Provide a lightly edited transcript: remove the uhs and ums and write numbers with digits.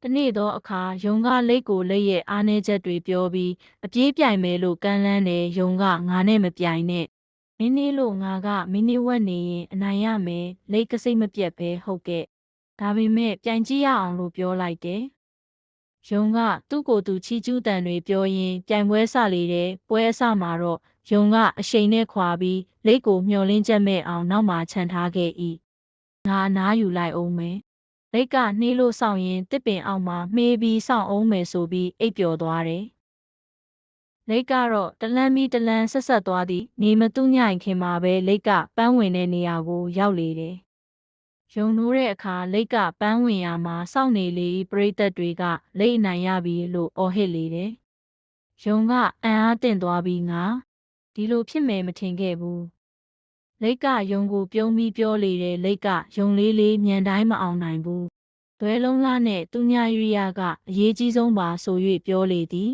တနေ့သောအခါယုံကလိတ်ကိုလိတ်ရဲ့အားနည်းချက်တွေပြောပြီးအပြေးပြိုင်မယ်လို့ကမ်းလှမ်းတယ်ယုံကငါနဲ့မပြိုင်နဲ့မင်းနေလို့ငါကမင်းနေဝက်နေရင်အနိုင်ရမယ်လိတ်ကစိတ်မပြတ်ပဲဟုတ်ကဲ့ဒါပေမဲ့ပြိုင်ကြည့်ရအောင်လို့ပြောလိုက်တယ်ယုံကသူ့ကိုယ်သူချီကျူးတန်တွေပြောရင်းပြိုင်ပွဲစလေတယ်ပွဲအစမှာတော့ယုံကအရှိန်နဲ့ခွာပြီးလိတ်ကိုမျောလင်းချက်မဲ့အောင်နောက်မှခြံထားခဲ့၏ငါအနားယူလိုက်အောင်မယ်လိတ်ကနှေးလို့စောင့်ရင်တစ်ပင်အောက်မှာမှေးပြီးစောင့်အောင်မယ်ဆိုပြီးအိပ်ပျော်သွားတယ်လိတ်ကတော့တလန်းပြီးတလန်းဆက်ဆက်သွားသည်နေမသူညိုင်ခင်မှာပဲလိတ်ကပန်းဝင်တဲ့နေရာကိုရောက်လေတယ်ယုံနိုးတဲ့အခါလိတ်ကပန်းဝင်ရာမှာစောင့်နေလေပရိသတ်တွေကလိတ်အနိုင်ရပြီလို့အော်ဟစ်လေတယ်ယုံကအံ့အားသင့်သွားပြီးငါဒီလိုဖြစ်မယ်မထင်ခဲ့ဘူးလိတ်ကယုံကိုပြုံးပြီးပြောလေတယ်လိတ်ကယုံလေးလေးမြန်တိုင်းမအောင်နိုင်ဘူးလွဲလုံးလားနဲ့သူညာရီယာကအရေးကြီးဆုံးပါဆို၍ပြောလေသည်